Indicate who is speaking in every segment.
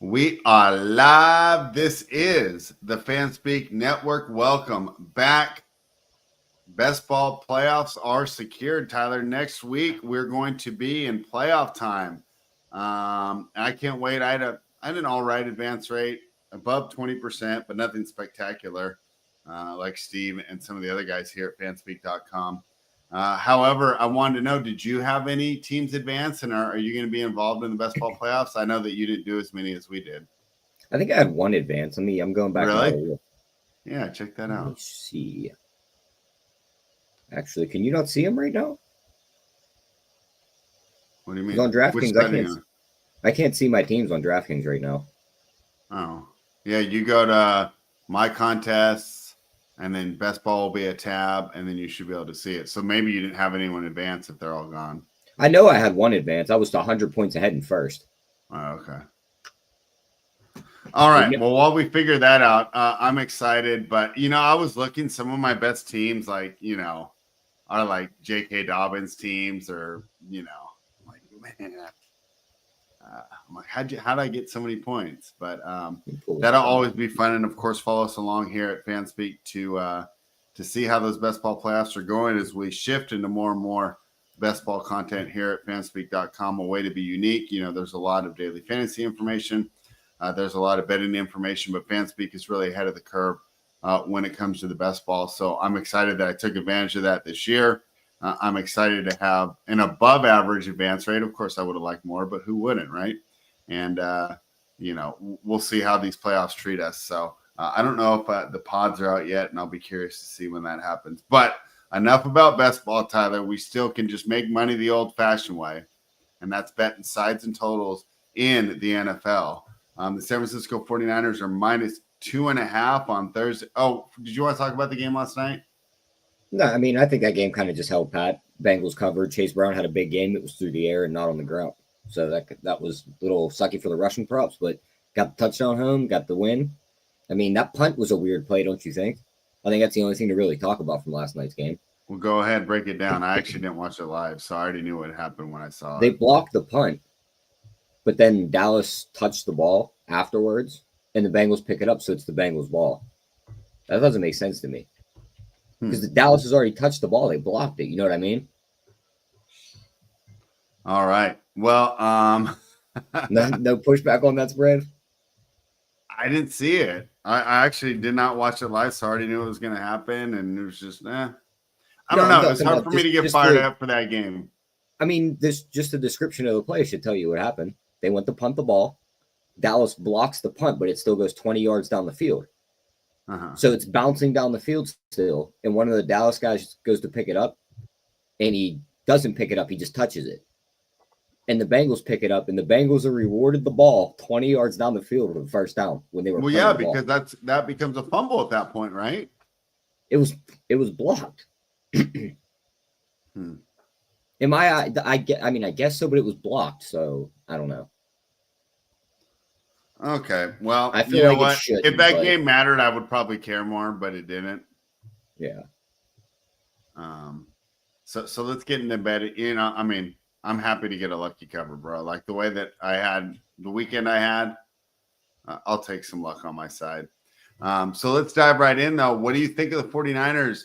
Speaker 1: We are live. This is the FanSpeak Network. Welcome back. Best ball playoffs are secured, Tyler. Next week, we're going to be in playoff time. I can't wait. I had an all right advance rate above 20%, but nothing spectacular like Steve and some of the other guys here at fanspeak.com. However, I wanted to know, did you have any teams advance, and are you going to be involved in the best ball playoffs? I know that you didn't do as many as we did.
Speaker 2: I think I had one advance. I'm going back.
Speaker 1: Really? Yeah, check that out.
Speaker 2: Let me see. Actually, can you not see them right now?
Speaker 1: What do you mean?
Speaker 2: On DraftKings, I can't see my teams on DraftKings right now.
Speaker 1: Oh, yeah. You go to My Contests, and then Best Ball will be a tab, and then you should be able to see it. So maybe you didn't have anyone advance if they're all gone.
Speaker 2: I know I had one advance. I was 100 points ahead in first.
Speaker 1: Oh, okay. All right. Well, while we figure that out, I'm excited. But, I was looking, some of my best teams, are like J.K. Dobbins teams or, like, man. I'm like, how'd I get so many points? But that'll always be fun. And, of course, follow us along here at FanSpeak to see how those best ball playoffs are going as we shift into more and more best ball content here at fanspeak.com, a way to be unique. There's a lot of daily fantasy information. There's a lot of betting information, but FanSpeak is really ahead of the curve when it comes to the best ball. So I'm excited that I took advantage of that this year. I'm excited to have an above average advance rate. Of course, I would have liked more, but who wouldn't, right? And, we'll see how these playoffs treat us. So I don't know if the pods are out yet, and I'll be curious to see when that happens. But enough about best ball, Tyler. We still can just make money the old-fashioned way, and that's betting sides and totals in the NFL. The San Francisco 49ers are -2.5 on Thursday. Oh, did you want to talk about the game last night?
Speaker 2: No, I think that game kind of just held pat. Bengals covered. Chase Brown had a big game. It was through the air and not on the ground. So that was a little sucky for the rushing props, but got the touchdown home, got the win. That punt was a weird play, don't you think? I think that's the only thing to really talk about from last night's game.
Speaker 1: Well, go ahead, break it down. I actually didn't watch it live, so I already knew what happened when I saw it.
Speaker 2: They blocked the punt, but then Dallas touched the ball afterwards, and the Bengals pick it up, so it's the Bengals' ball. That doesn't make sense to me. Because the Dallas has already touched the ball. They blocked it. You know what I mean?
Speaker 1: All right. Well,
Speaker 2: no pushback on that spread?
Speaker 1: I didn't see it. I actually did not watch it live, so I already knew it was going to happen, and it was just, I don't know. It was hard for me to get fired up for that game.
Speaker 2: This just the description of the play should tell you what happened. They went to punt the ball. Dallas blocks the punt, but it still goes 20 yards down the field. So it's bouncing down the field still, and one of the Dallas guys goes to pick it up, and he doesn't pick it up. He just touches it. And the Bengals pick it up, and the Bengals are rewarded the ball 20 yards down the field for the first down when they were.
Speaker 1: Well, yeah, because that becomes a fumble at that point, right?
Speaker 2: It was blocked. In my eye, I guess so, but it was blocked, so I don't know.
Speaker 1: Okay, well,
Speaker 2: I feel like
Speaker 1: what? If that game mattered, I would probably care more, but it didn't.
Speaker 2: Yeah.
Speaker 1: So let's get into bed. I'm happy to get a lucky cover, bro. Like the way that I had the weekend I had, I'll take some luck on my side. So let's dive right in, though. What do you think of the 49ers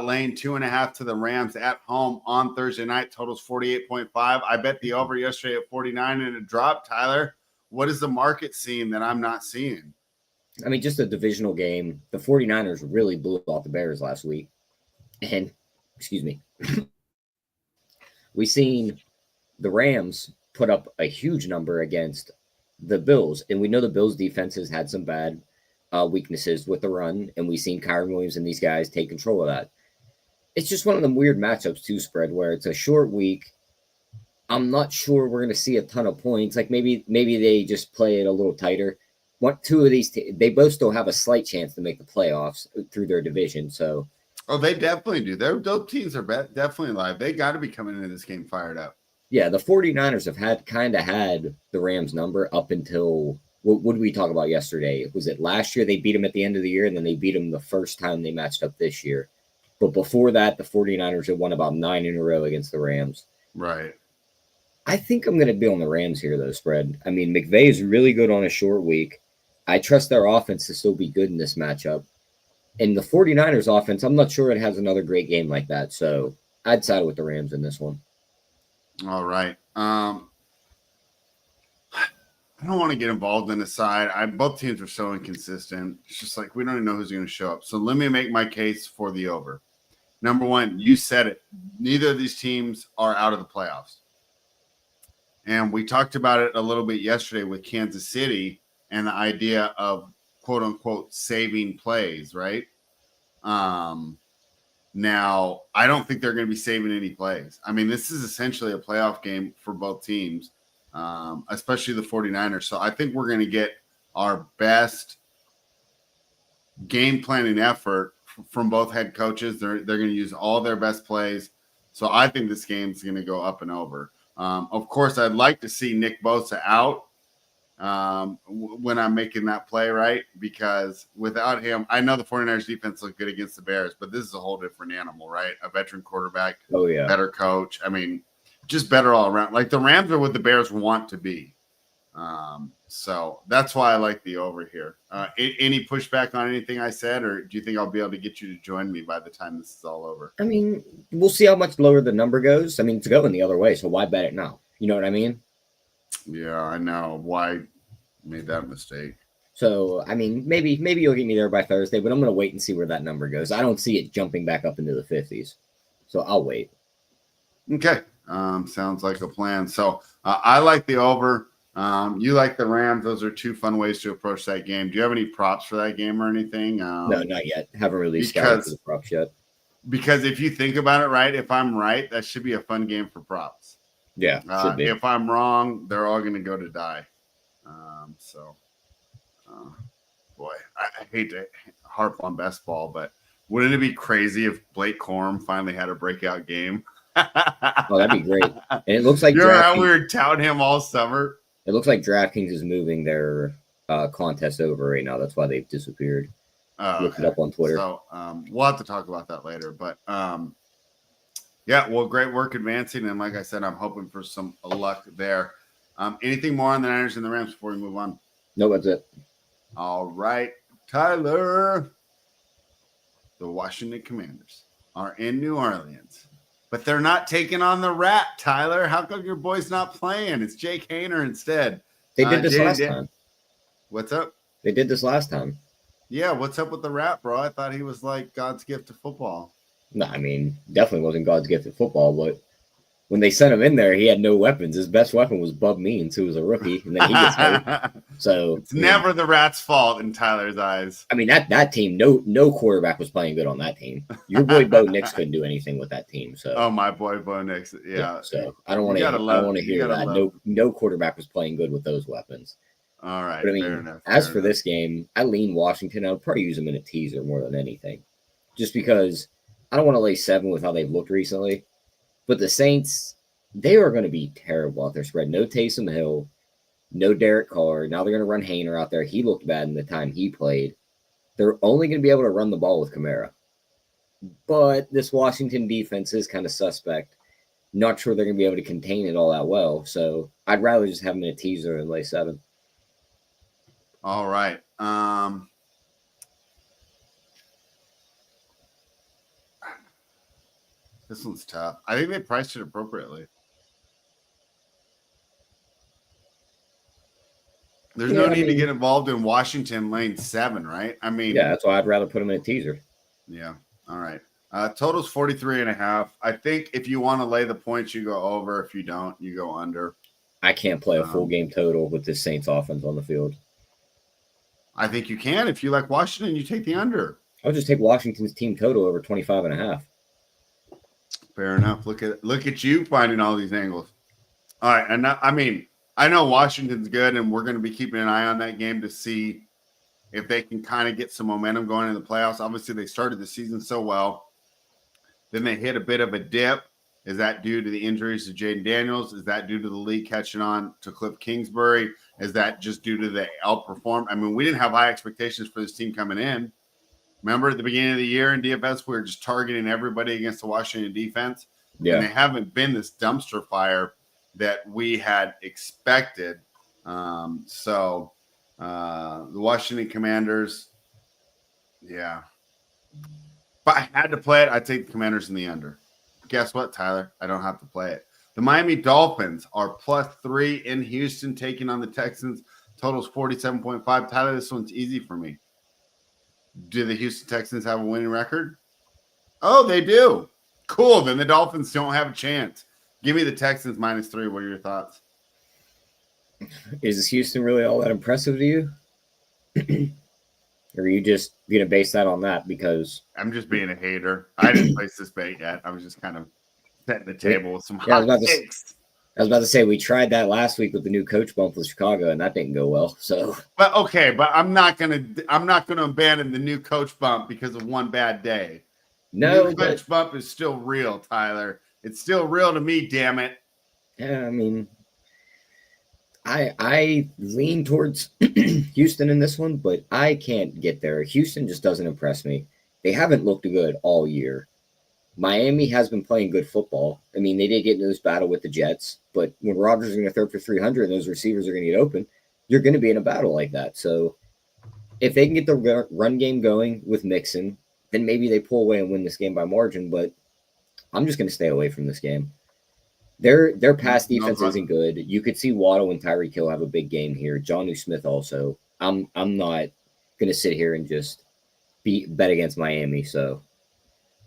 Speaker 1: laying 2.5 to the Rams at home on Thursday night? Totals 48.5. I bet the over yesterday at 49 and it dropped, Tyler. What is the market seeing that I'm not seeing?
Speaker 2: Just a divisional game. The 49ers really blew off the Bears last week. And, excuse me, we seen the Rams put up a huge number against the Bills. And we know the Bills' defenses had some bad weaknesses with the run. And we've seen Kyron Williams and these guys take control of that. It's just one of them weird matchups, too, spread, where it's a short week. I'm not sure we're going to see a ton of points. Like maybe they just play it a little tighter. Two of these, they both still have a slight chance to make the playoffs through their division. So,
Speaker 1: they definitely do. Those teams are definitely live. They got to be coming into this game fired up.
Speaker 2: Yeah, the 49ers have had the Rams number up until what did we talk about yesterday? Was it last year they beat them at the end of the year, and then they beat them the first time they matched up this year? But before that, the 49ers had won about 9 in a row against the Rams.
Speaker 1: Right.
Speaker 2: I think I'm going to be on the Rams here, though, spread. I mean, McVay is really good on a short week. I trust their offense to still be good in this matchup. And the 49ers offense, I'm not sure it has another great game like that. So I'd side with the Rams in this one.
Speaker 1: All right. I don't want to get involved in the side. Both teams are so inconsistent. It's just like we don't even know who's going to show up. So let me make my case for the over. Number one, you said it. Neither of these teams are out of the playoffs. And we talked about it a little bit yesterday with Kansas City and the idea of quote unquote saving plays, right? Now, I don't think they're going to be saving any plays. I mean, this is essentially a playoff game for both teams, especially the 49ers. So I think we're going to get our best game planning effort from both head coaches. They're going to use all their best plays. So I think this game's going to go up and over. Of course, I'd like to see Nick Bosa out when I'm making that play, right? Because without him, I know the 49ers defense looked good against the Bears, but this is a whole different animal, right? A veteran quarterback, better coach. I mean, just better all around. Like the Rams are what the Bears want to be. So that's why I like the over here. Any pushback on anything I said, or do you think I'll be able to get you to join me by the time this is all over?
Speaker 2: I mean, we'll see how much lower the number goes. I mean, it's going the other way, so why bet it now? You know what I mean?
Speaker 1: Yeah, I know. Why made that mistake?
Speaker 2: So, I mean, maybe you'll get me there by Thursday, but I'm going to wait and see where that number goes. I don't see it jumping back up into the 50s, so I'll wait.
Speaker 1: Okay, sounds like a plan. So I like the over. You like the Rams. Those are two fun ways to approach that game. Do you have any props for that game or anything?
Speaker 2: No, not yet. Haven't really scouted for the props yet.
Speaker 1: Because if you think about it, right, if I'm right, that should be a fun game for props.
Speaker 2: Yeah, should be.
Speaker 1: If I'm wrong, they're all going to go to die. Boy, I hate to harp on best ball, but wouldn't it be crazy if Blake Corum finally had a breakout game?
Speaker 2: Oh, that'd be great. And it looks like
Speaker 1: we were touting him all summer.
Speaker 2: It looks like DraftKings is moving their contest over right now. That's why they've disappeared. Look it up on Twitter.
Speaker 1: So we'll have to talk about that later. But yeah, well, great work advancing. And like I said, I'm hoping for some luck there. Anything more on the Niners and the Rams before we move on?
Speaker 2: No, that's it.
Speaker 1: All right, Tyler. The Washington Commanders are in New Orleans, but they're not taking on the Rat, Tyler. How come your boy's not playing? It's Jake Haener instead.
Speaker 2: They did this last time.
Speaker 1: What's up?
Speaker 2: They did this last time.
Speaker 1: Yeah, what's up with the Rat, bro? I thought he was like God's gift to football.
Speaker 2: No, I mean, definitely wasn't God's gift to football, but when they sent him in there, he had no weapons. His best weapon was Bub Means, who was a rookie, and then he gets hurt. So
Speaker 1: it's never the Rat's fault in Tyler's eyes.
Speaker 2: I mean, that team, no quarterback was playing good on that team. Your boy Bo Nix couldn't do anything with that team. So
Speaker 1: my boy Bo Nix, yeah.
Speaker 2: So I don't want to hear that. No quarterback was playing good with those weapons.
Speaker 1: All right.
Speaker 2: But I mean, as for this game, I lean Washington. I would probably use them in a teaser more than anything, just because I don't want to lay 7 with how they've looked recently. But the Saints, they are going to be terrible out there spread. No Taysom Hill, no Derek Carr. Now they're going to run Haener out there. He looked bad in the time he played. They're only going to be able to run the ball with Kamara. But this Washington defense is kind of suspect. Not sure they're going to be able to contain it all that well. So I'd rather just have them in a teaser and lay 7.
Speaker 1: All right. This one's tough. I think they priced it appropriately. There's no need to get involved in Washington laying 7, right? I mean,
Speaker 2: yeah, that's why I'd rather put them in a teaser.
Speaker 1: Yeah. All right. Total's 43.5. I think if you want to lay the points, you go over. If you don't, you go under.
Speaker 2: I can't play a full game total with this Saints offense on the field.
Speaker 1: I think you can. If you like Washington, you take the under.
Speaker 2: I'll just take Washington's team total over 25.5.
Speaker 1: Fair enough. Look at you finding all these angles. All right. And I mean, I know Washington's good, and we're going to be keeping an eye on that game to see if they can kind of get some momentum going in the playoffs. Obviously, they started the season so well. Then they hit a bit of a dip. Is that due to the injuries to Jaden Daniels? Is that due to the league catching on to Cliff Kingsbury? Is that just due to the outperform? I mean, we didn't have high expectations for this team coming in. Remember at the beginning of the year in DFS, we were just targeting everybody against the Washington defense.
Speaker 2: Yeah.
Speaker 1: And they haven't been this dumpster fire. that we had expected. So the Washington Commanders, yeah. If I had to play it, I'd take the Commanders in the under. Guess what, Tyler? I don't have to play it. The Miami Dolphins are +3 in Houston, taking on the Texans. Totals 47.5. Tyler, this one's easy for me. Do the Houston Texans have a winning record? Oh, they do. Cool. Then the Dolphins don't have a chance. Give me the Texans -3. What are your thoughts?
Speaker 2: Is Houston really all that impressive to you? Or are you just going to base that on that because
Speaker 1: I'm just being a hater. I didn't place this bet yet. I was just kind of setting the table with some hot takes.
Speaker 2: I was about to say we tried that last week with the new coach bump with Chicago, and that didn't go well. So,
Speaker 1: but okay, but I'm not gonna abandon the new coach bump because of one bad day.
Speaker 2: No,
Speaker 1: new coach bump is still real, Tyler. It's still real to me. Damn it.
Speaker 2: Yeah, I mean, I lean towards Houston in this one, but I can't get there. Houston just doesn't impress me. They haven't looked good all year. Miami has been playing good football. I mean, they did get into this battle with the Jets, but when Rodgers is going to throw for 300 and those receivers are going to get open, you're going to be in a battle like that. So if they can get the run game going with Mixon, then maybe they pull away and win this game by margin, but I'm just going to stay away from this game. Their pass defense isn't good. You could see Waddle and Tyreek Hill have a big game here. Jonnu Smith also. I'm not going to sit here and just bet against Miami, so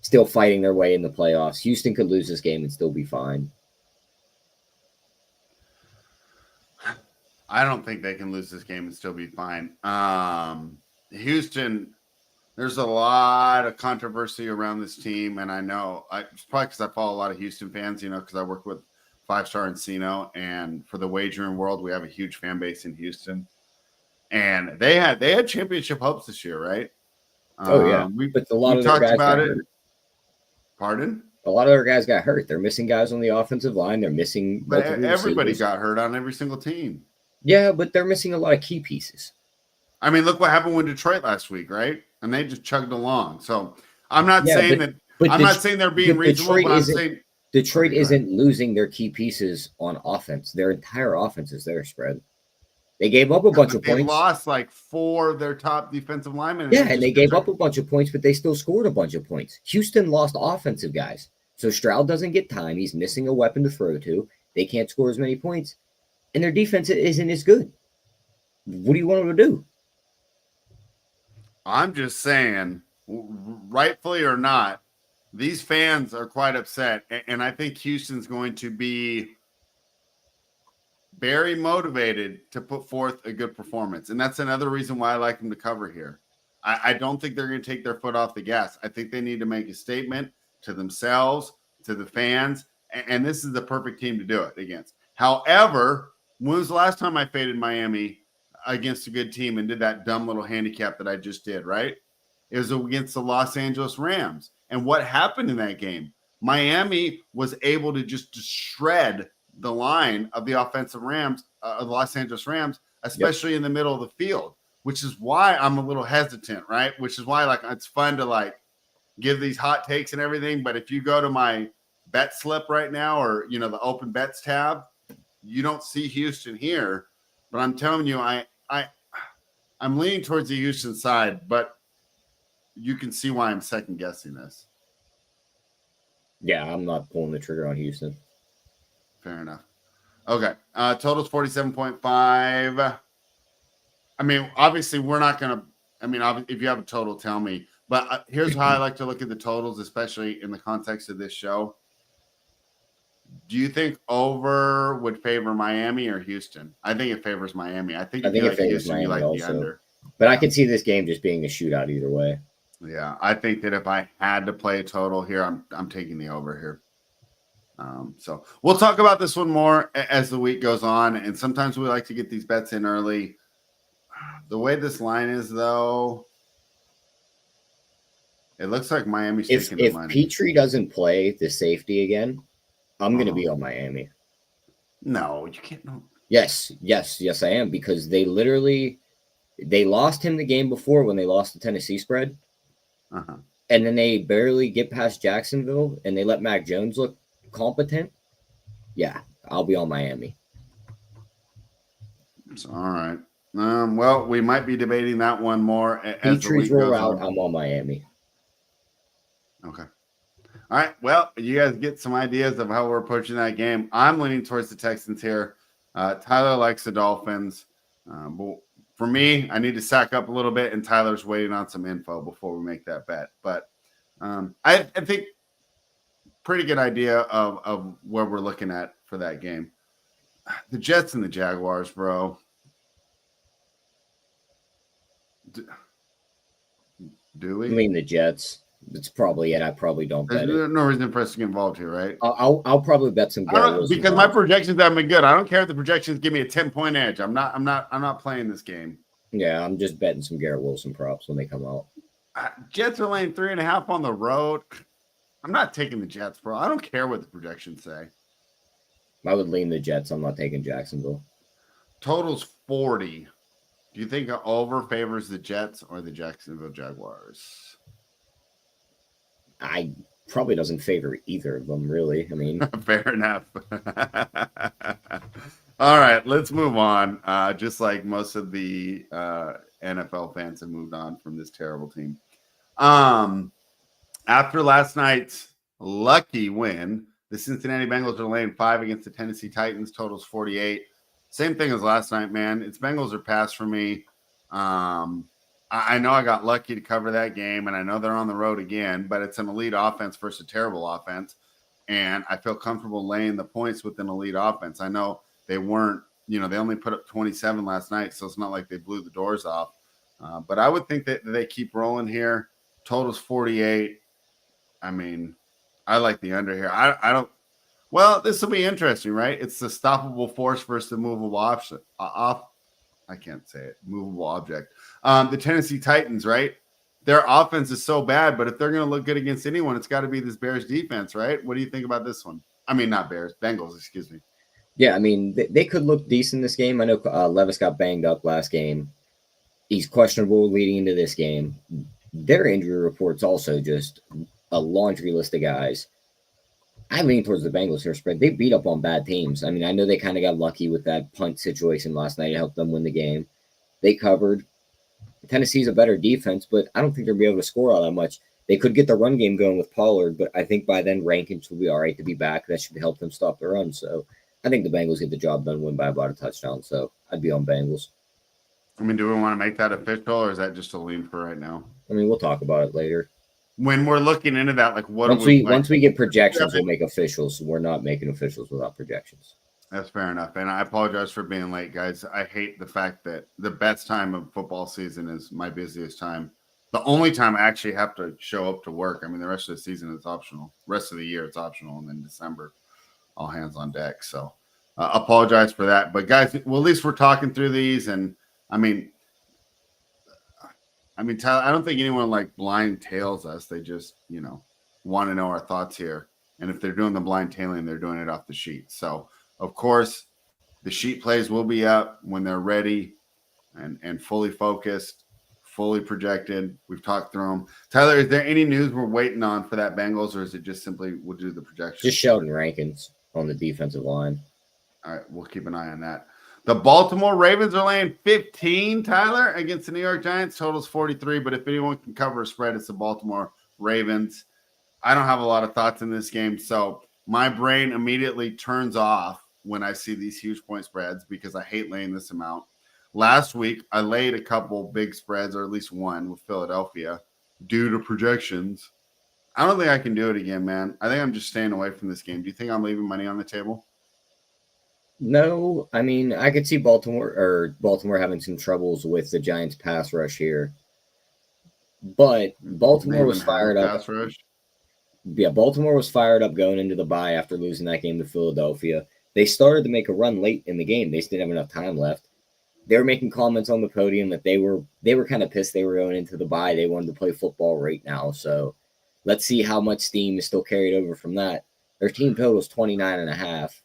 Speaker 2: still fighting their way in the playoffs. Houston could lose this game and still be fine.
Speaker 1: I don't think they can lose this game and still be fine. Houston, there's a lot of controversy around this team, and I know it's probably because I follow a lot of Houston fans, because I work with 5-Star Encino, and for the wagering world, we have a huge fan base in Houston, and they had championship hopes this year, right?
Speaker 2: Oh yeah, but a lot of their guys got hurt.
Speaker 1: Pardon?
Speaker 2: A lot of their guys got hurt. They're missing guys on the offensive line. They're missing.
Speaker 1: But everybody got hurt on every single team.
Speaker 2: Yeah, but they're missing a lot of key pieces.
Speaker 1: I mean, look what happened with Detroit last week, right? And they just chugged along. So I'm not saying that. I'm not saying they're being reasonable, but I'm saying
Speaker 2: Detroit isn't losing their key pieces on offense. Their entire offense is their spread. They gave up a bunch of points.
Speaker 1: They lost like 4 of their top defensive linemen.
Speaker 2: Yeah, and they gave up a bunch of points, but they still scored a bunch of points. Houston lost offensive guys. So Stroud doesn't get time. He's missing a weapon to throw to. They can't score as many points. And their defense isn't as good. What do you want them to do?
Speaker 1: I'm just saying, rightfully or not, these fans are quite upset. And I think Houston's going to be very motivated to put forth a good performance. And that's another reason why I like them to cover here. I don't think they're going to take their foot off the gas. I think they need to make a statement to themselves, to the fans, and this is the perfect team to do it against. However, when was the last time I faded Miami against a good team and did that dumb little handicap that I just did, right? It was against the Los Angeles Rams. And what happened in that game? Miami was able to just shred the line of the offensive Rams, the Los Angeles Rams, especially in the middle of the field, which is why I'm a little hesitant, right? Which is why it's fun to give these hot takes and everything. But if you go to my bet slip right now, or the open bets tab, you don't see Houston here. But I'm telling you, I'm leaning towards the Houston side, but you can see why I'm second guessing this.
Speaker 2: Yeah, I'm not pulling the trigger on Houston.
Speaker 1: Fair enough. Okay. Total's 47.5. I mean, obviously, we're not going to. I mean, if you have a total, tell me. But here's how I like to look at the totals, especially in the context of this show. Do you think over would favor Miami or Houston? I think it favors Miami. I think if you like Houston, you like the under.
Speaker 2: But I could see this game just being a shootout either way.
Speaker 1: Yeah, I think that if I had to play a total here, I'm taking the over here. So we'll talk about this one more as the week goes on, and sometimes we like to get these bets in early. The way this line is, though, it looks like Miami's taking the money.
Speaker 2: If Petrie doesn't play the safety again, I'm going to be on Miami.
Speaker 1: No, you can't. No.
Speaker 2: Yes, I am, because they lost him the game before when they lost the Tennessee spread.
Speaker 1: Uh-huh.
Speaker 2: And then they barely get past Jacksonville, and they let Mac Jones look competent. Yeah, I'll be on Miami.
Speaker 1: All right. Well, we might be debating that one more as the
Speaker 2: Peachtrees
Speaker 1: week
Speaker 2: roll
Speaker 1: goes
Speaker 2: out.
Speaker 1: on.
Speaker 2: I'm on Miami.
Speaker 1: Okay. All right. Well, you guys get some ideas of how we're approaching that game. I'm leaning towards the Texans here. Tyler likes the Dolphins. But for me, I need to sack up a little bit, and Tyler's waiting on some info before we make that bet. But I think pretty good idea of where we're looking at for that game. The Jets and the Jaguars, bro. Do we?
Speaker 2: I mean the Jets. That's probably it. I probably don't bet it.
Speaker 1: There's no reason for us to get involved here, right?
Speaker 2: I'll probably bet some Garrett Wilson
Speaker 1: because my projections haven't been good. I don't care if the projections give me a 10-point edge. I'm not playing this game.
Speaker 2: Yeah, I'm just betting some Garrett Wilson props when they come out.
Speaker 1: Jets are laying 3.5 on the road. I'm not taking the Jets, bro. I don't care what the projections say.
Speaker 2: I would lean the Jets. I'm not taking Jacksonville.
Speaker 1: Total's 40. Do you think over favors the Jets or the Jacksonville Jaguars?
Speaker 2: I probably doesn't favor either of them, really. I mean,
Speaker 1: fair enough. All right, let's move on. Just like most of the NFL fans have moved on from this terrible team. After last night's lucky win, the Cincinnati Bengals are laying 5 against the Tennessee Titans. Totals 48. Same thing as last night, man. It's Bengals or pass for me. I know I got lucky to cover that game, and I know they're on the road again, but it's an elite offense versus a terrible offense, and I feel comfortable laying the points with an elite offense. I know they weren't, they only put up 27 last night, so it's not like they blew the doors off. But I would think that they keep rolling here. Totals 48. I mean, I like the under here. I don't. Well, this will be interesting, right? It's the stoppable force versus the movable I can't say it. Movable object. The Tennessee Titans, right? Their offense is so bad, but if they're going to look good against anyone, it's got to be this Bears defense, right? What do you think about this one? I mean, not Bears, Bengals, excuse me.
Speaker 2: Yeah, I mean, they could look decent this game. I know Levis got banged up last game. He's questionable leading into this game. Their injury report's also just a laundry list of guys. I lean towards the Bengals here spread. They beat up on bad teams. I mean, I know they kind of got lucky with that punt situation last night to help them win the game. They covered. Tennessee's a better defense, but I don't think they'll be able to score all that much. They could get the run game going with Pollard, but I think by then Rankins will be all right to be back. That should help them stop the run. So I think the Bengals get the job done, win by about a touchdown. So I'd be on Bengals.
Speaker 1: I mean, do we want to make that official, or is that just a lean for right now?
Speaker 2: I mean, we'll talk about it later.
Speaker 1: When we're looking into that, like what
Speaker 2: once we get projections, we'll make officials. We're not making officials without projections.
Speaker 1: That's fair enough. And I apologize for being late, guys. I hate the fact that the best time of football season is my busiest time. The only time I actually have to show up to work. I mean, the rest of the season is optional. Rest of the year it's optional, and then December, all hands on deck. So apologize for that. But guys, well, at least we're talking through these. And I mean, Tyler, I don't think anyone like blind tails us. They just, want to know our thoughts here. And if they're doing the blind tailing, they're doing it off the sheet. So, of course, the sheet plays will be up when they're ready and fully focused, fully projected. We've talked through them. Tyler, is there any news we're waiting on for that Bengals, or is it just simply we'll do the projections?
Speaker 2: Just Sheldon Rankins on the defensive line.
Speaker 1: All right, we'll keep an eye on that. The Baltimore Ravens are laying 15, Tyler, against the New York Giants. Totals 43, but if anyone can cover a spread, it's the Baltimore Ravens. I don't have a lot of thoughts in this game, so my brain immediately turns off when I see these huge point spreads because I hate laying this amount. Last week, I laid a couple big spreads, or at least one, with Philadelphia due to projections. I don't think I can do it again, man. I think I'm just staying away from this game. Do you think I'm leaving money on the table?
Speaker 2: No, I mean, I could see Baltimore having some troubles with the Giants pass rush here. But Baltimore was fired up.
Speaker 1: Pass rush?
Speaker 2: Yeah, Baltimore was fired up going into the bye after losing that game to Philadelphia. They started to make a run late in the game. They just didn't have enough time left. They were making comments on the podium that they were kind of pissed they were going into the bye. They wanted to play football right now. So let's see how much steam is still carried over from that. Their team total is 29.5.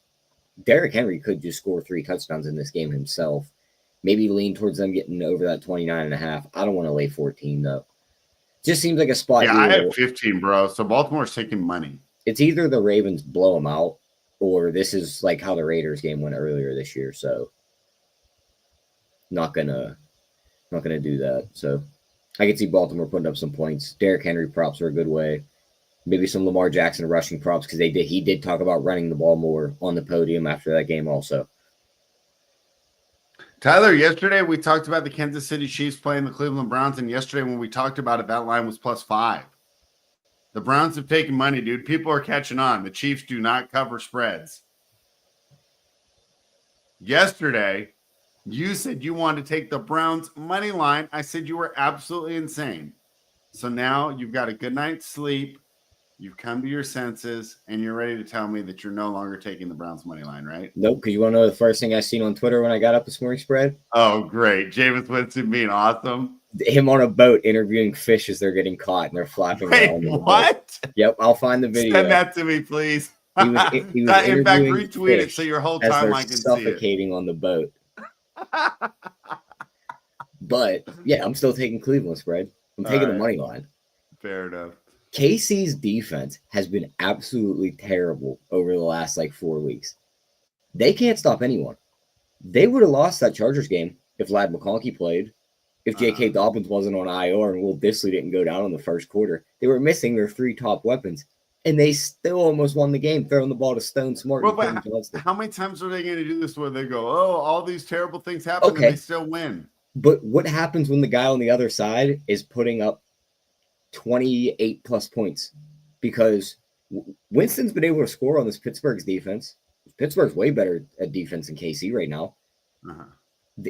Speaker 2: Derrick Henry could just score 3 touchdowns in this game himself. Maybe lean towards them getting over that 29.5. I don't want to lay 14, though. Just seems like a spot.
Speaker 1: Yeah, I have 15, bro. So Baltimore's taking money.
Speaker 2: It's either the Ravens blow them out or this is like how the Raiders game went earlier this year. So not gonna do that. So I can see Baltimore putting up some points. Derrick Henry props are a good way. Maybe some Lamar Jackson rushing props because he did talk about running the ball more on the podium after that game also.
Speaker 1: Tyler, yesterday we talked about the Kansas City Chiefs playing the Cleveland Browns, and yesterday when we talked about it, that line was +5. The Browns have taken money, dude. People are catching on. The Chiefs do not cover spreads. Yesterday, you said you wanted to take the Browns money line. I said you were absolutely insane. So now you've got a good night's sleep. You've come to your senses, and you're ready to tell me that you're no longer taking the Browns money line, right?
Speaker 2: Nope, because you want to know the first thing I seen on Twitter when I got up this morning, Spread?
Speaker 1: Oh, great. Jameis Winston being awesome.
Speaker 2: Him on a boat interviewing fish as they're getting caught and they're flapping around.
Speaker 1: What?
Speaker 2: Yep, I'll find the video.
Speaker 1: Send that to me, please.
Speaker 2: He was
Speaker 1: in fact, retweet it so your whole timeline can see it.
Speaker 2: Suffocating on the boat. But yeah, I'm still taking Cleveland, Spread. I'm taking the money line.
Speaker 1: Fair enough.
Speaker 2: KC's defense has been absolutely terrible over the last 4 weeks. They can't stop anyone. They would have lost that Chargers game if Ladd McConkey played, if J.K. Dobbins wasn't on IR and Will Dissly didn't go down in the first quarter. They were missing their 3 top weapons, and they still almost won the game, throwing the ball to Stone Smart.
Speaker 1: Well, how many times are they going to do this where they go, oh, all these terrible things happen, and they still win?
Speaker 2: But what happens when the guy on the other side is putting up 28-plus points? Because Winston's been able to score on this Pittsburgh's defense. Pittsburgh's way better at defense than KC right now.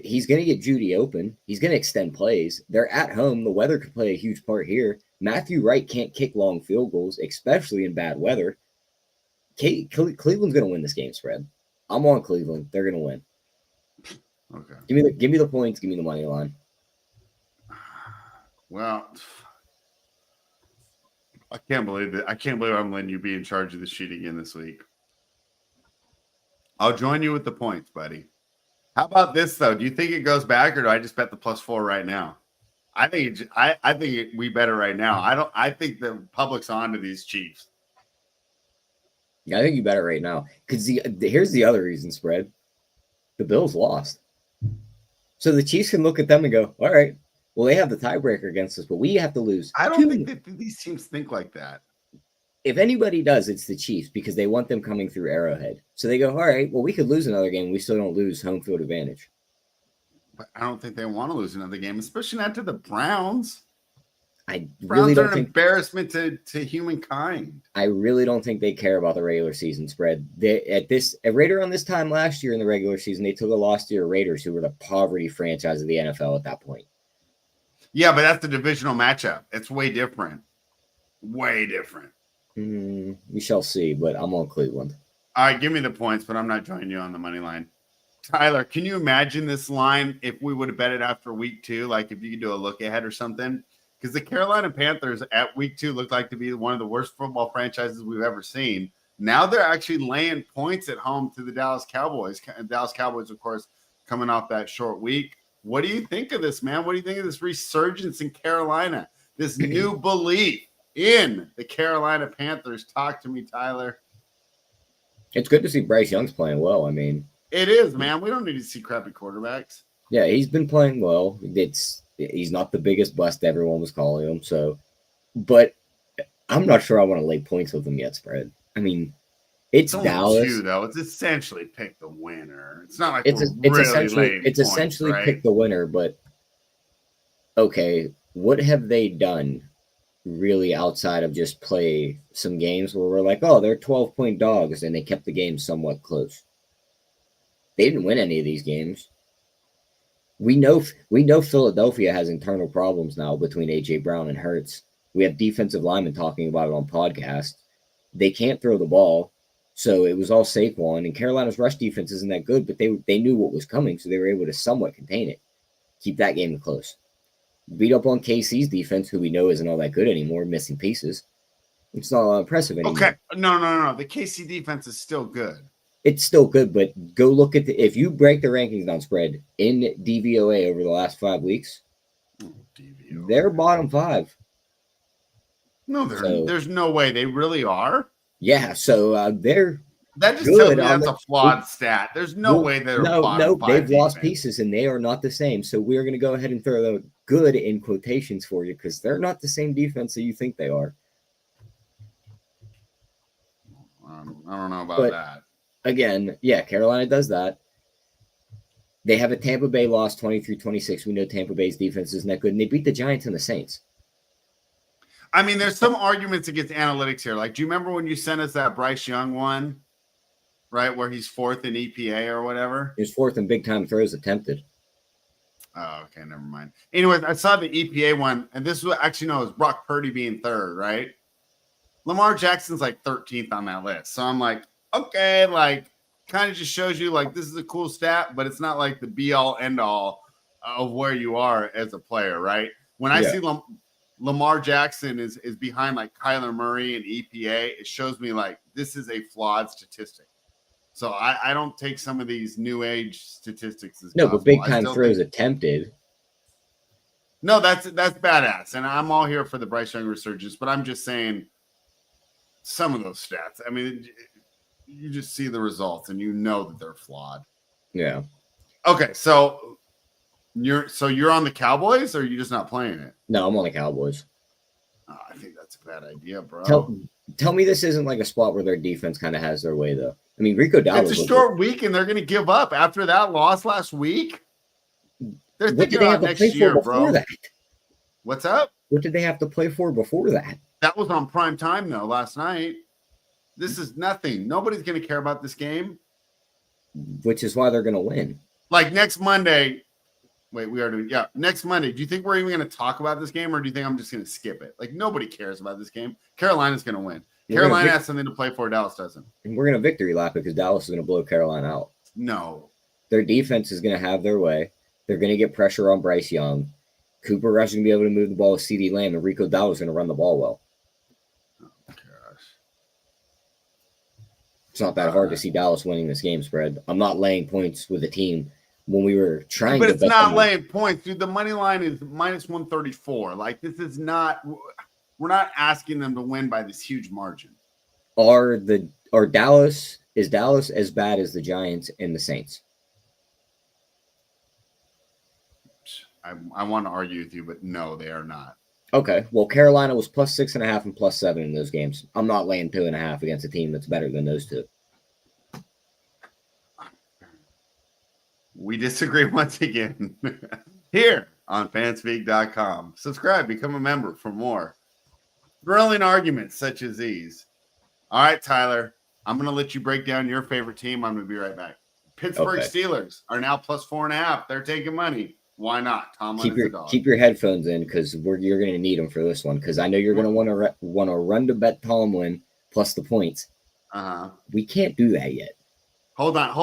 Speaker 2: He's going to get Judy open. He's going to extend plays. They're at home. The weather could play a huge part here. Matthew Wright can't kick long field goals, especially in bad weather. Cleveland's going to win this game, Spread. I'm on Cleveland. They're going to win.
Speaker 1: Okay.
Speaker 2: Give me the points. Give me the money line.
Speaker 1: Well, I can't believe that. I can't believe I'm letting you be in charge of the sheet again this week. I'll join you with the points, buddy. How about this though? Do you think it goes back, or do I just bet the +4 right now? I think we bet it right now. I think the public's on to these Chiefs.
Speaker 2: I think you bet it right now because here's the other reason, Spread. The Bills lost, so the Chiefs can look at them and go, "All right, well they have the tiebreaker against us, but we have to lose."
Speaker 1: I don't think that these teams think like that.
Speaker 2: If anybody does, it's the Chiefs because they want them coming through Arrowhead. So they go, all right, well, we could lose another game. We still don't lose home field advantage.
Speaker 1: But I don't think they want to lose another game, especially not to the Browns.
Speaker 2: Browns
Speaker 1: are an embarrassment to humankind.
Speaker 2: I really don't think they care about the regular season spread. A Raider on this time last year in the regular season, they took a loss to your Raiders, who were the poverty franchise of the NFL at that point.
Speaker 1: Yeah, but that's the divisional matchup. It's way different. Way different.
Speaker 2: We shall see, but I'm on Cleveland.
Speaker 1: All right, give me the points, but I'm not joining you on the money line. Tyler, can you imagine this line if we would have bet it after week 2? Like if you could do a look ahead or something? Because the Carolina Panthers at week 2 looked like to be one of the worst football franchises we've ever seen. Now they're actually laying points at home to the Dallas Cowboys. Dallas Cowboys, of course, coming off that short week. What do you think of this, man? What do you think of this resurgence in Carolina? This new belief in the Carolina Panthers? Talk to me, Tyler.
Speaker 2: It's good to see Bryce Young's playing well. I mean,
Speaker 1: it is, man. We don't need to see crappy quarterbacks.
Speaker 2: Yeah, he's been playing well. He's not the biggest bust everyone was calling him. So, but I'm not sure I want to lay points with him yet, Spread. I mean, it's Dallas.
Speaker 1: You, though. It's essentially pick the winner. It's not like
Speaker 2: it's essentially
Speaker 1: right?
Speaker 2: Pick the winner. But okay, what have they done really outside of just play some games where we're like, oh, they're 12-point dogs, and they kept the game somewhat close? They didn't win any of these games. We know Philadelphia has internal problems now between A.J. Brown and Hurts. We have defensive linemen talking about it on podcasts. They can't throw the ball, so it was all Saquon. And Carolina's rush defense isn't that good, but they knew what was coming, so they were able to somewhat contain it, keep that game close. Beat up on KC's defense, who we know isn't all that good anymore, missing pieces. It's not impressive anymore.
Speaker 1: Okay, no. The KC defense is still good.
Speaker 2: It's still good, but go look at if you break the rankings down, Spread in DVOA over the last 5 weeks, they're bottom 5.
Speaker 1: No, there's no way they really are.
Speaker 2: Yeah, so
Speaker 1: That just tells
Speaker 2: good
Speaker 1: me
Speaker 2: on
Speaker 1: that's
Speaker 2: the
Speaker 1: a flawed stat. There's no
Speaker 2: well,
Speaker 1: way they're
Speaker 2: no,
Speaker 1: bottom
Speaker 2: no,
Speaker 1: five
Speaker 2: they've lost
Speaker 1: defense.
Speaker 2: pieces and they are not the same. So we're going to go ahead and throw the good in quotations for you because they're not the same defense that you think they are.
Speaker 1: I don't know about
Speaker 2: But
Speaker 1: that.
Speaker 2: again, yeah, Carolina does that. They have a Tampa Bay loss 23-26. We know Tampa Bay's defense isn't that good, and they beat the Giants and the Saints.
Speaker 1: I mean, there's some arguments against analytics here. Like, do you remember when you sent us that Bryce Young one, right, where he's fourth in EPA or whatever?
Speaker 2: His fourth and big time throws attempted.
Speaker 1: Oh, okay, never mind. Anyways, I saw the EPA one, and this was actually no, it was Brock Purdy being third, right? Lamar Jackson's like 13th on that list. So I'm like, okay, like kind of just shows you like this is a cool stat, but it's not like the be all end all of where you are as a player, right? When I see Lamar Jackson is behind like Kyler Murray and EPA, it shows me like this is a flawed statistic. So I don't take some of these new age statistics as
Speaker 2: no,
Speaker 1: gospel.
Speaker 2: but big time throws attempted.
Speaker 1: No, that's badass, and I'm all here for the Bryce Young resurgence. But I'm just saying some of those stats. I mean, you just see the results, and you know that they're flawed.
Speaker 2: Yeah.
Speaker 1: Okay, so you're on the Cowboys, or are you just not playing it?
Speaker 2: No, I'm on the Cowboys.
Speaker 1: Oh, I think that's a bad idea, bro.
Speaker 2: Tell me this isn't like a spot where their defense kind of has their way, though. I mean, Rico Dowdle.
Speaker 1: It's a short week, and they're going to give up after that loss last week. They're thinking about next year, bro. That? What's up?
Speaker 2: What did they have to play for before that?
Speaker 1: That was on prime time, though, last night. This is nothing. Nobody's going to care about this game.
Speaker 2: Which is why they're going to win.
Speaker 1: Like next Monday. Wait, we are doing, yeah. Next Monday. Do you think we're even going to talk about this game, or do you think I'm just going to skip it? Like nobody cares about this game. Carolina's going to win. Carolina has something to play for. Dallas doesn't.
Speaker 2: And we're going to victory lap it because Dallas is going to blow Carolina out.
Speaker 1: No.
Speaker 2: Their defense is going to have their way. They're going to get pressure on Bryce Young. Cooper Rush is going to be able to move the ball with CeeDee Lamb, and Rico Dowdle is going to run the ball well.
Speaker 1: Oh, gosh.
Speaker 2: It's not that hard to see Dallas winning this game spread. I'm not laying points with a team when we were trying to.
Speaker 1: But it's not laying points, dude. The money line is minus 134. Like, this is not – we're not asking them to win by this huge margin.
Speaker 2: Is Dallas as bad as the Giants and the Saints?
Speaker 1: I want to argue with you, but no, they are not.
Speaker 2: Okay. Well, Carolina was plus 6.5 and plus 7 in those games. I'm not laying 2.5 against a team that's better than those two.
Speaker 1: We disagree once again. Here on fanspeak.com. Subscribe, become a member for more thrilling arguments such as these. All right, Tyler, I'm going to let you break down your favorite team. I'm going to be right back. Pittsburgh Steelers are now plus 4.5. They're taking money. Why not?
Speaker 2: Keep your headphones in because you're going to need them for this one because I know you're going to want to run to bet Tomlin plus the points. We can't do that yet.
Speaker 1: Hold on.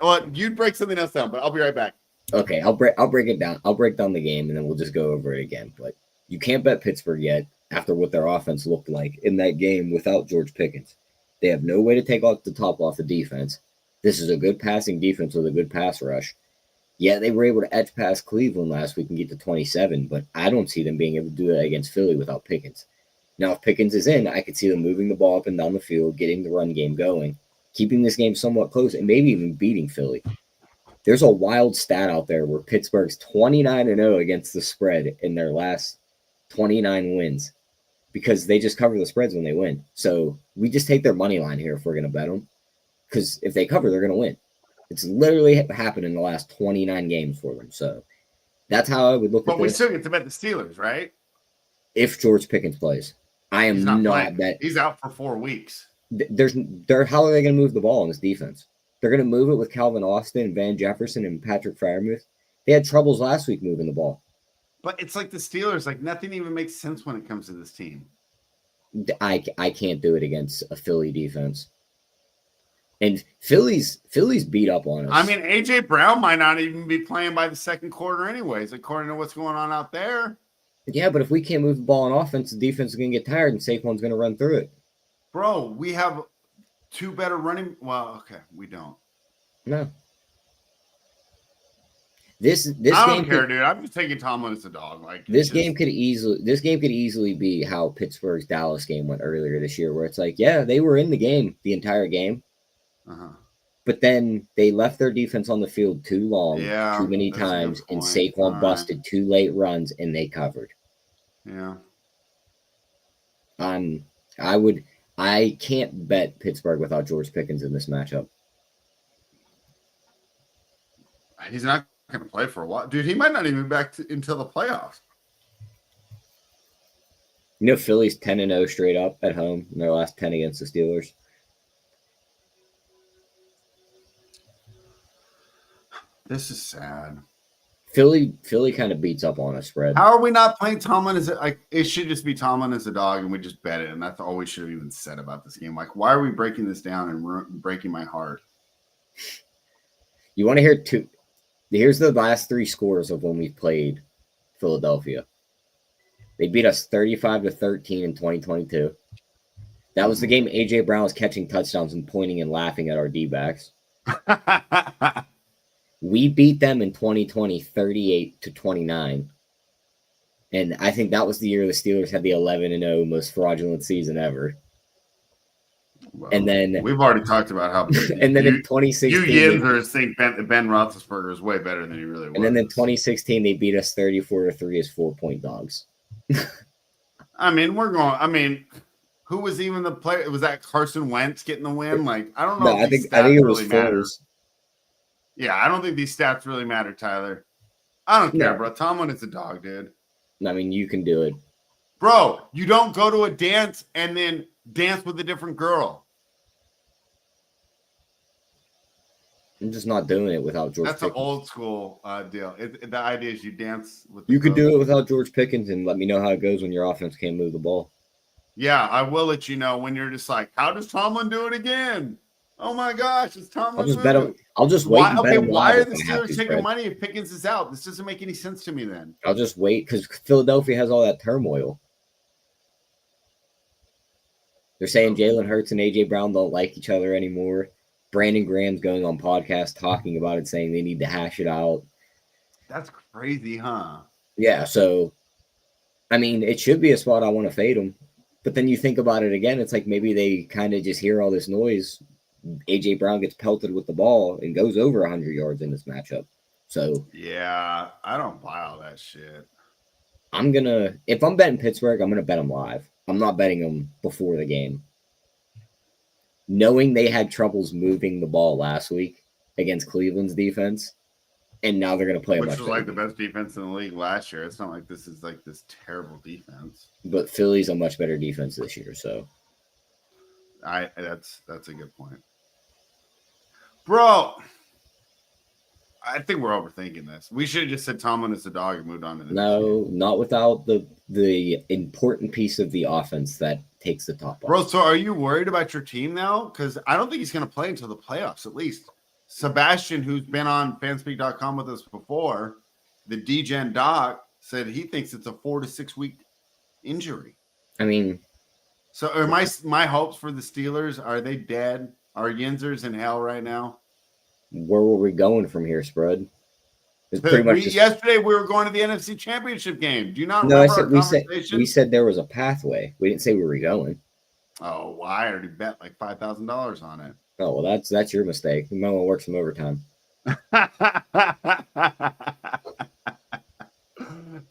Speaker 1: Well, you'd break something else down, but I'll be right back.
Speaker 2: Okay, I'll break it down. I'll break down the game and then we'll just go over it again. But you can't bet Pittsburgh yet after what their offense looked like in that game without George Pickens. They have no way to take off the top off the defense. This is a good passing defense with a good pass rush. Yeah, they were able to edge past Cleveland last week and get to 27, but I don't see them being able to do that against Philly without Pickens. Now, if Pickens is in, I could see them moving the ball up and down the field, getting the run game going, keeping this game somewhat close, and maybe even beating Philly. There's a wild stat out there where Pittsburgh's 29-0 against the spread in their last 29 wins because they just cover the spreads when they win. So we just take their money line here if we're going to bet them because if they cover, they're going to win. It's literally happened in the last 29 games for them. So that's how I would look at it.
Speaker 1: But we still get to bet the Steelers, right?
Speaker 2: If George Pickens plays. I am not that.
Speaker 1: He's out for 4 weeks.
Speaker 2: How are they going to move the ball in this defense? They're going to move it with Calvin Austin, Van Jefferson, and Patrick Freiermuth. They had troubles last week moving the ball.
Speaker 1: But it's like the Steelers. Like nothing even makes sense when it comes to this team.
Speaker 2: I can't do it against a Philly defense. And Philly's beat up on us.
Speaker 1: I mean, A.J. Brown might not even be playing by the second quarter anyways, according to what's going on out there.
Speaker 2: Yeah, but if we can't move the ball on offense, the defense is going to get tired and Saquon's going to run through it.
Speaker 1: Bro, we have 2 better running. Well, okay, we don't.
Speaker 2: No.
Speaker 1: I don't care, dude. I'm just taking Tomlin as a dog. Like
Speaker 2: this game could easily be how Pittsburgh's Dallas game went earlier this year, where it's like, yeah, they were in the game the entire game,
Speaker 1: Uh-huh.
Speaker 2: But then they left their defense on the field too long,
Speaker 1: Yeah,
Speaker 2: too many
Speaker 1: that's a good
Speaker 2: times, and
Speaker 1: point. All
Speaker 2: Saquon
Speaker 1: right.
Speaker 2: busted 2 late runs, and they covered.
Speaker 1: Yeah.
Speaker 2: I can't bet Pittsburgh without George Pickens in this matchup.
Speaker 1: He's not going to play for a while. Dude, he might not even be back until the playoffs.
Speaker 2: You know, Philly's 10-0 straight up at home in their last 10 against the Steelers.
Speaker 1: This is sad.
Speaker 2: Philly kind of beats up on a spread.
Speaker 1: How are we not playing Tomlin as it should just be Tomlin as a dog, and we just bet it, and that's all we should have even said about this game. Like, why are we breaking this down and breaking my heart?
Speaker 2: You want to hear two? Here's the last 3 scores of when we played Philadelphia. They beat us 35-13 in 2022. That was the game AJ Brown was catching touchdowns and pointing and laughing at our D-backs. We beat them in 2020 38-29. And I think that was the year the Steelers had the 11-0 most fraudulent season ever.
Speaker 1: Well,
Speaker 2: and then
Speaker 1: we've already talked about how
Speaker 2: and then in 2016
Speaker 1: you Yinzers think Ben Roethlisberger is way better than he really was.
Speaker 2: And then in 2016 they beat us 34-3 as 4-point dogs.
Speaker 1: I mean, who was even the player? Was that Carson Wentz getting the win? Like, I don't know.
Speaker 2: No, I think it was Foles.
Speaker 1: Yeah, I don't think these stats really matter, Tyler. I don't care, bro. Tomlin is a dog, dude.
Speaker 2: I mean, you can do it.
Speaker 1: Bro, you don't go to a dance and then dance with a different girl.
Speaker 2: I'm just not doing it without George
Speaker 1: That's
Speaker 2: Pickens.
Speaker 1: An old school deal. The idea is you dance with
Speaker 2: You could do it without George Pickens and let me know how it goes when your offense can't move the ball.
Speaker 1: Yeah, I will let you know when you're just like, how does Tomlin do it again? Oh my gosh, it's Tomlin.
Speaker 2: I'll just bet him. I'll just wait.
Speaker 1: Why are the Steelers taking money if Pickens is out? This doesn't make any sense to me then.
Speaker 2: I'll just wait because Philadelphia has all that turmoil. They're saying Jalen Hurts and AJ Brown don't like each other anymore. Brandon Graham's going on podcast talking about it, saying they need to hash it out.
Speaker 1: That's crazy, huh?
Speaker 2: Yeah, so, I mean, it should be a spot I want to fade them. But then you think about it again, it's like maybe they kind of just hear all this noise. AJ Brown gets pelted with the ball and goes over 100 yards in this matchup. So,
Speaker 1: yeah, I don't buy all that shit.
Speaker 2: If I'm betting Pittsburgh, I'm going to bet them live. I'm not betting them before the game. Knowing they had troubles moving the ball last week against Cleveland's defense, and now they're going to play
Speaker 1: which was like the best defense in the league last year. It's not like this is like this terrible defense.
Speaker 2: But Philly's a much better defense this year, so
Speaker 1: that's a good point, bro. I think we're overthinking this. We should have just said Tomlin is the dog and moved on to the
Speaker 2: No, not without the important piece of the offense that takes the top off.
Speaker 1: Bro, so are you worried about your team now? Because I don't think he's going to play until the playoffs, at least. Sebastian, who's been on fanspeak.com with us before, the DGen doc, said he thinks it's a 4 to 6 week injury.
Speaker 2: I mean,
Speaker 1: so are my hopes for the Steelers, are they dead? Are Yinzers in hell right now?
Speaker 2: Where were we going from here, Spread? It's pretty much
Speaker 1: yesterday we were going to the NFC Championship game. Do you not
Speaker 2: remember
Speaker 1: our conversation?
Speaker 2: We said there was a pathway. We didn't say we were going.
Speaker 1: Oh, well, I already bet like $5,000 on it.
Speaker 2: Oh, well, that's your mistake. You might want to work some overtime.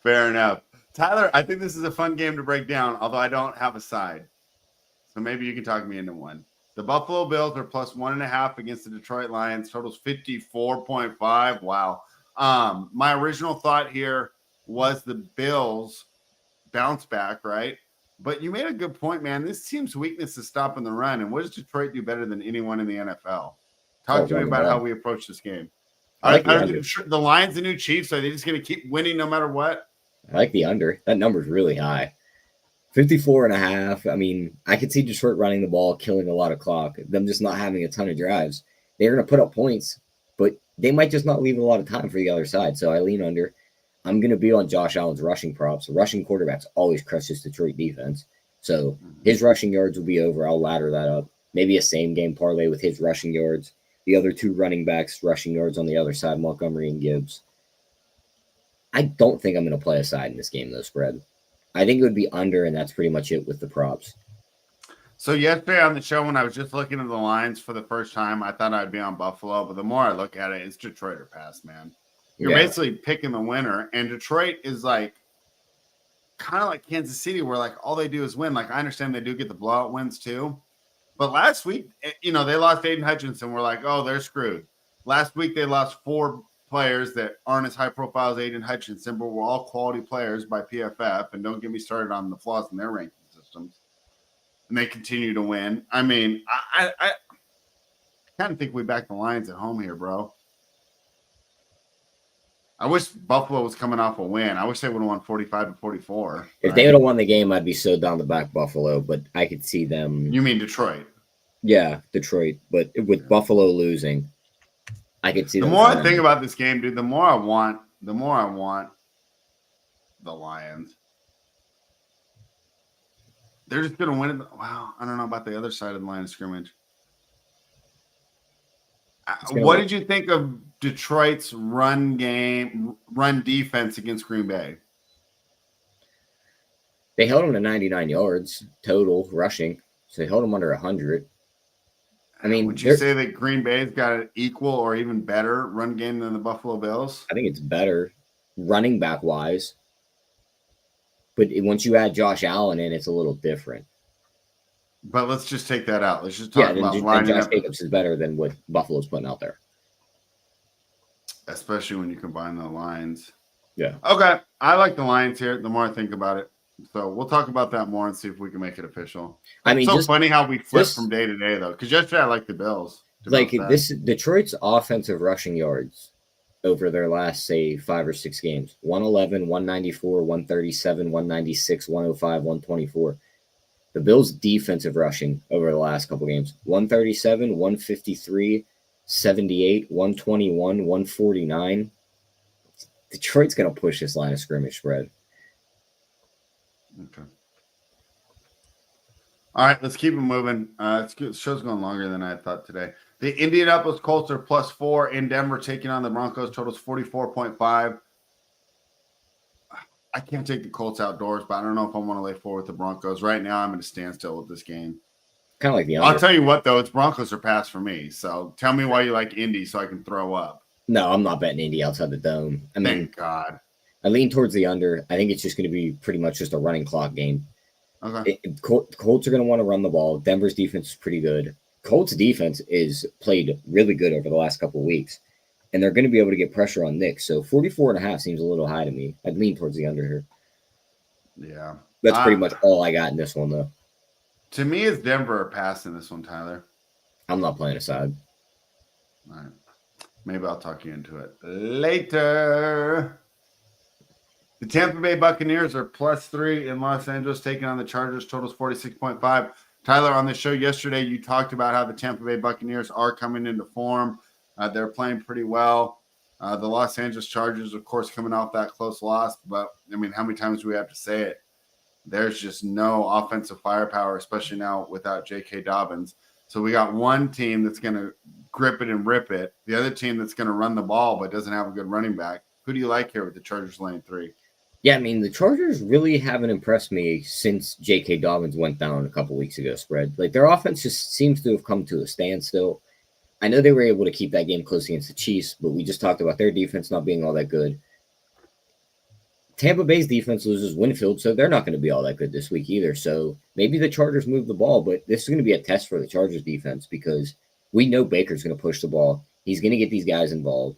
Speaker 1: Fair enough. Tyler, I think this is a fun game to break down, although I don't have a side. So maybe you can talk me into one. The Buffalo Bills are plus 1.5 against the Detroit Lions. Totals 54.5. Wow. My original thought here was the Bills bounce back, right? But you made a good point, man. This team's weakness is stopping the run. And what does Detroit do better than anyone in the NFL? Talk to me about how we approach this game. Are the Lions the new Chiefs? Are they just going to keep winning no matter what?
Speaker 2: I like the under. That number's really high. 54.5. I mean, I could see Detroit running the ball, killing a lot of clock, them just not having a ton of drives. They're going to put up points, but they might just not leave a lot of time for the other side. So I lean under. I'm going to be on Josh Allen's rushing props. The rushing quarterbacks always crush this Detroit defense. So his rushing yards will be over. I'll ladder that up. Maybe a same game parlay with his rushing yards. The other two running backs, rushing yards on the other side, Montgomery and Gibbs. I don't think I'm going to play a side in this game, though, Spread. I think it would be under, and that's pretty much it with the props.
Speaker 1: So yesterday on the show, when I was just looking at the lines for the first time, I thought I'd be on Buffalo, but the more I look at it, it's Detroit or pass, man. You're basically picking the winner, and Detroit is like kind of like Kansas City, where like all they do is win. Like I understand they do get the blowout wins too, but last week, they lost Aiden Hutchinson. We're like, oh, they're screwed. Last week they lost 4 players that aren't as high profile as Aiden Hutchinson, but were all quality players by PFF. And don't get me started on the flaws in their ranking systems. And they continue to win. I mean, I kind of think we back the Lions at home here, bro. I wish Buffalo was coming off a win. I wish they would have won 45-44.
Speaker 2: If they would have won the game, I'd be so down to back Buffalo, but I could see them.
Speaker 1: You mean Detroit?
Speaker 2: Yeah, Detroit. But with Buffalo losing, I could see
Speaker 1: the more I think about this game, dude, the more I want the Lions. They're just going to win it. Wow, I don't know about the other side of the line of scrimmage. What did you think of Detroit's run defense against Green Bay?
Speaker 2: They held them to 99 yards total rushing, so they held them under 100. I mean,
Speaker 1: would you say that Green Bay's got an equal or even better run game than the Buffalo Bills?
Speaker 2: I think it's better running back wise. But once you add Josh Allen in, it's a little different.
Speaker 1: But let's just take that out. Let's just talk about
Speaker 2: lining Josh Jacobs is better than what Buffalo's putting out there.
Speaker 1: Especially when you combine the lines.
Speaker 2: Yeah.
Speaker 1: Okay. I like the Lions here the more I think about it. So we'll talk about that more and see if we can make it official.
Speaker 2: I mean,
Speaker 1: it's so funny how we flip from day to day, though. Because yesterday I liked the Bills.
Speaker 2: Like this, Detroit's offensive rushing yards over their last, say, 5 or 6 games: 111, 194, 137, 196, 105, 124. The Bills' defensive rushing over the last couple games: 137, 153, 78, 121, 149. Detroit's going to push this line of scrimmage spread.
Speaker 1: Okay. All right, let's keep it moving. The show's going longer than I thought today. The Indianapolis Colts are +4 in Denver, taking on the Broncos. Totals 44.5. I can't take the Colts outdoors, but I don't know if I want to lay 4 with the Broncos. Right now, I'm at a standstill with this game.
Speaker 2: Kind of like the under.
Speaker 1: I'll tell you what, though. It's Broncos or pass for me. So tell me why you like Indy so I can throw up.
Speaker 2: No, I'm not betting Indy outside the dome.
Speaker 1: Thank God.
Speaker 2: I lean towards the under. I think it's just going to be pretty much just a running clock game.
Speaker 1: Okay.
Speaker 2: Colts are going to want to run the ball. Denver's defense is pretty good. Colts defense is played really good over the last couple of weeks, and they're going to be able to get pressure on Nick. So 44.5 seems a little high to me. I'd lean towards the under here.
Speaker 1: Yeah.
Speaker 2: That's pretty much all I got in this one, though.
Speaker 1: To me, it's Denver or pass in this one, Tyler.
Speaker 2: I'm not playing a side.
Speaker 1: All right. Maybe I'll talk you into it later. The Tampa Bay Buccaneers are +3 in Los Angeles, taking on the Chargers. Totals 46.5. Tyler, on the show yesterday, you talked about how the Tampa Bay Buccaneers are coming into form. They're playing pretty well. The Los Angeles Chargers, of course, coming off that close loss. But, I mean, how many times do we have to say it? There's just no offensive firepower, especially now without J.K. Dobbins. So we got one team that's going to grip it and rip it. The other team that's going to run the ball but doesn't have a good running back. Who do you like here with the Chargers laying 3?
Speaker 2: Yeah, I mean, the Chargers really haven't impressed me since J.K. Dobbins went down a couple weeks ago, spread. Like, their offense just seems to have come to a standstill. I know they were able to keep that game close against the Chiefs, but we just talked about their defense not being all that good. Tampa Bay's defense loses Winfield, so they're not going to be all that good this week either. So maybe the Chargers move the ball, but this is going to be a test for the Chargers defense because we know Baker's going to push the ball. He's going to get these guys involved.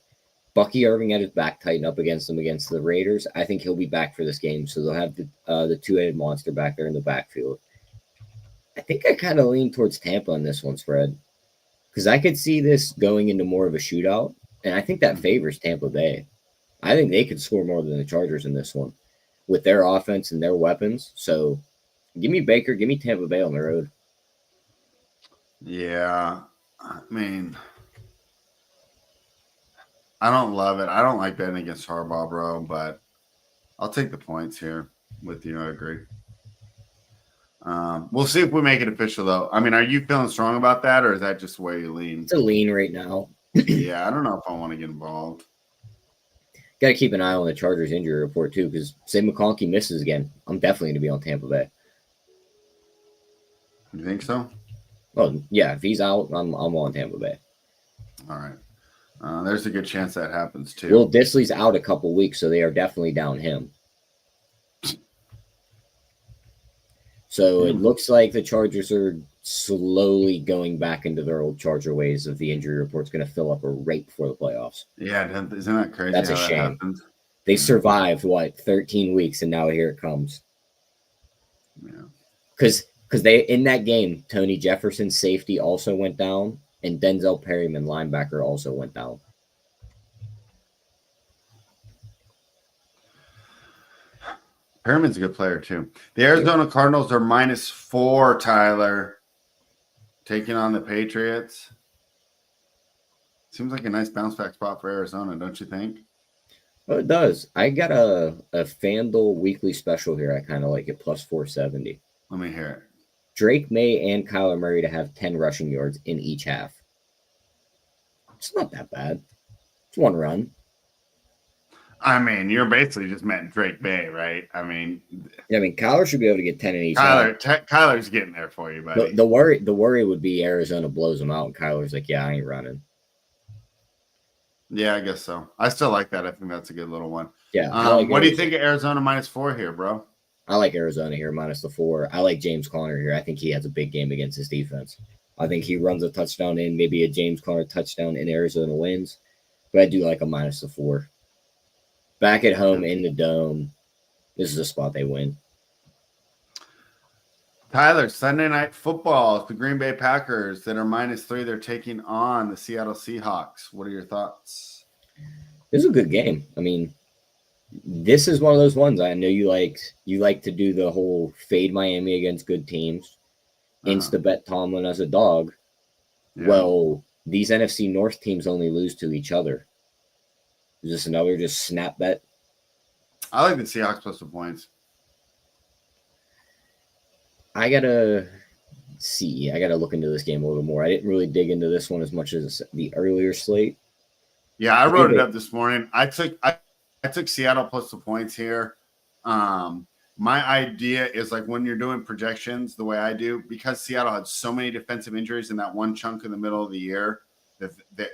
Speaker 2: Bucky Irving had his back tighten up against them against the Raiders. I think he'll be back for this game, so they'll have the two-headed monster back there in the backfield. I think I kind of lean towards Tampa on this one, spread, because I could see this going into more of a shootout, and I think that favors Tampa Bay. I think they could score more than the Chargers in this one with their offense and their weapons. So give me Baker, give me Tampa Bay on the road.
Speaker 1: Yeah, I mean, I don't love it. I don't like betting against Harbaugh, bro, but I'll take the points here with you. I agree. We'll see if we make it official, though. I mean, are you feeling strong about that, or is that just the way you lean?
Speaker 2: It's a lean right now.
Speaker 1: Yeah, I don't know if I want to get involved.
Speaker 2: Got to keep an eye on the Chargers injury report, too, because say McConkey misses again, I'm definitely going to be on Tampa Bay.
Speaker 1: You think so?
Speaker 2: Well, yeah, if he's out, I'm on Tampa Bay.
Speaker 1: All right. There's a good chance that happens too.
Speaker 2: Will Disley's out a couple weeks, so they are definitely down him. So it looks like the Chargers are slowly going back into their old Charger ways of the injury report's going to fill up right before the playoffs.
Speaker 1: Yeah, isn't that crazy?
Speaker 2: That's a
Speaker 1: how that
Speaker 2: shame.
Speaker 1: happens?
Speaker 2: They survived, 13 weeks, and now here it comes.
Speaker 1: Yeah.
Speaker 2: Because they in that game, Tony Jefferson's safety also went down, and Denzel Perryman, linebacker, also went down.
Speaker 1: Perriman's a good player too. The Arizona Cardinals are -4, Tyler, taking on the Patriots. Seems like a nice bounce back spot for Arizona, don't you think?
Speaker 2: Well, it does. I got a FanDuel weekly special here. I kind of like it, plus 470.
Speaker 1: Let me hear it.
Speaker 2: Drake May and Kyler Murray to have 10 rushing yards in each half. It's not that bad. It's one run.
Speaker 1: I mean, you're basically just meant Drake May, right? I mean,
Speaker 2: Kyler should be able to get 10 in each half.
Speaker 1: Kyler's getting there for you, buddy.
Speaker 2: The worry would be Arizona blows them out, and Kyler's like, yeah, I ain't running.
Speaker 1: Yeah, I guess so. I still like that. I think that's a good little one.
Speaker 2: Yeah.
Speaker 1: What do you think of Arizona -4 here, bro?
Speaker 2: I like Arizona here -4. I like James Conner here. I think he has a big game against his defense. I think he runs a touchdown in, maybe a James Conner touchdown, and Arizona wins. But I do like a -4. Back at home in the Dome, this is a spot they win.
Speaker 1: Tyler, Sunday Night Football, the Green Bay Packers that are -3. They're taking on the Seattle Seahawks. What are your thoughts?
Speaker 2: This is a good game. I mean, this is one of those ones I know you like. You like to do the whole fade Miami against good teams, insta bet Tomlin as a dog. Yeah. Well, these NFC North teams only lose to each other. Is this another just snap bet?
Speaker 1: I like the Seahawks plus the points.
Speaker 2: I gotta see. I gotta look into this game a little more. I didn't really dig into this one as much as the earlier slate.
Speaker 1: Yeah, I wrote it up this morning. I took Seattle plus the points here. My idea is like when you're doing projections the way I do, because Seattle had so many defensive injuries in that one chunk in the middle of the year that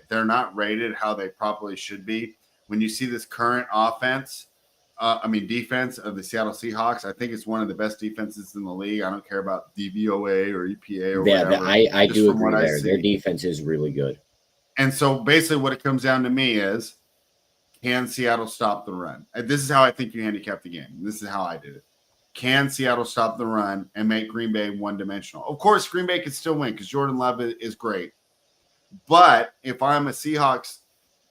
Speaker 1: they're not rated how they probably should be. When you see this current defense of the Seattle Seahawks, I think it's one of the best defenses in the league. I don't care about DVOA or EPA or whatever.
Speaker 2: I do agree there. Their defense is really good.
Speaker 1: And so basically what it comes down to me is, can Seattle stop the run? This is how I think you handicap the game. This is how I did it. Can Seattle stop the run and make Green Bay one-dimensional? Of course, Green Bay could still win because Jordan Love is great. But if I'm a Seahawks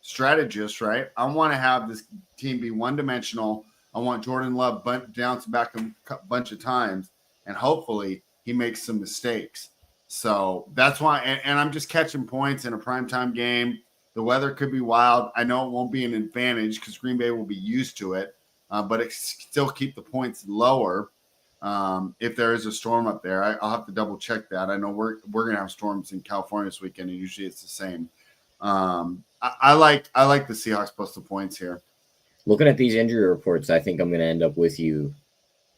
Speaker 1: strategist, right, I want to have this team be one-dimensional. I want Jordan Love bounce back a bunch of times, and hopefully he makes some mistakes. So that's why, and I'm just catching points in a primetime game. The weather could be wild. I know it won't be an advantage because Green Bay will be used to it, but it still keep the points lower if there is a storm up there. I'll have to double check that. I know we're going to have storms in California this weekend, and usually it's the same. I like the Seahawks plus the points here.
Speaker 2: Looking at these injury reports, I think I'm going to end up with you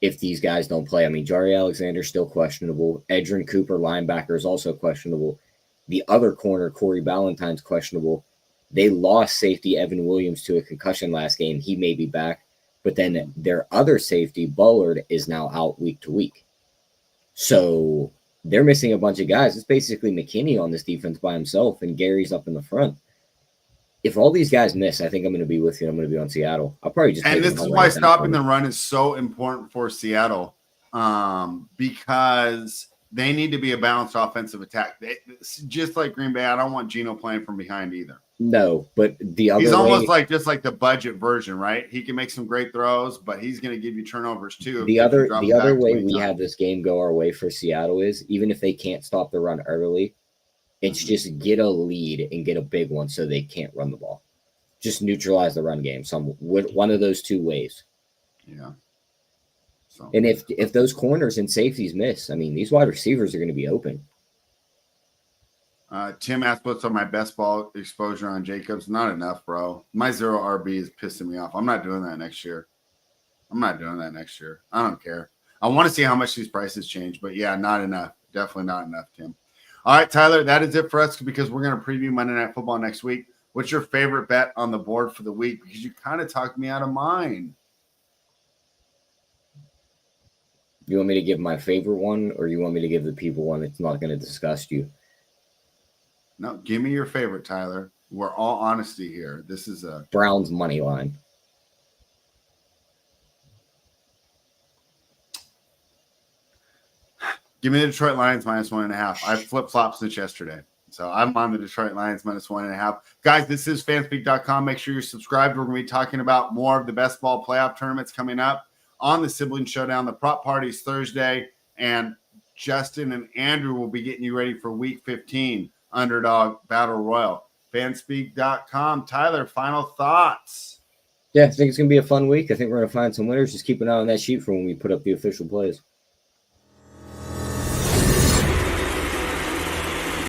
Speaker 2: if these guys don't play. I mean, Jari Alexander's still questionable. Edgerrin Cooper, linebacker, is also questionable. The other corner, Corey Ballantyne's questionable. They lost safety Evan Williams to a concussion last game. He may be back. But then their other safety, Bullard, is now out week to week. So they're missing a bunch of guys. It's basically McKinney on this defense by himself, and Gary's up in the front. If all these guys miss, I think I'm going to be with you. I'm going to be on Seattle. I'll probably just.
Speaker 1: And this is why stopping the run is so important for Seattle, because they need to be a balanced offensive attack. Just like Green Bay, I don't want Geno playing from behind either.
Speaker 2: No, but the other
Speaker 1: he's almost like just like the budget version, right? He can make some great throws, but he's going to give you turnovers too.
Speaker 2: The other way we have this game go our way for Seattle is even if they can't stop the run early, it's just get a lead and get a big one so they can't run the ball. Just neutralize the run game. One of those two ways.
Speaker 1: Yeah. So.
Speaker 2: And if those corners and safeties miss, I mean, these wide receivers are going to be open.
Speaker 1: Tim asked what's on my best ball exposure on Jacobs. Not enough, bro. My 0 RB is pissing me off. I'm not doing that next year. I don't care. I want to see how much these prices change, but yeah, not enough. Definitely not enough, Tim. All right, Tyler, that is it for us because we're going to preview Monday Night Football next week. What's your favorite bet on the board for the week? Because you kind of talked me out of mine.
Speaker 2: You want me to give my favorite one, or you want me to give the people one that's not going to disgust you?
Speaker 1: No, give me your favorite, Tyler. We're all honesty here. This is a
Speaker 2: Browns money line.
Speaker 1: Give me the Detroit Lions minus 1.5. I flip-flopped since yesterday. So I'm on the Detroit Lions minus 1.5. Guys, this is fanspeak.com. Make sure you're subscribed. We're going to be talking about more of the best ball playoff tournaments coming up on the Sibling Showdown. The prop party's Thursday, and Justin and Andrew will be getting you ready for week 15 Underdog Battle Royal. Fanspeak.com. Tyler, final thoughts?
Speaker 2: Yeah, I think it's going to be a fun week. I think we're going to find some winners. Just keep an eye on that sheet for when we put up the official plays.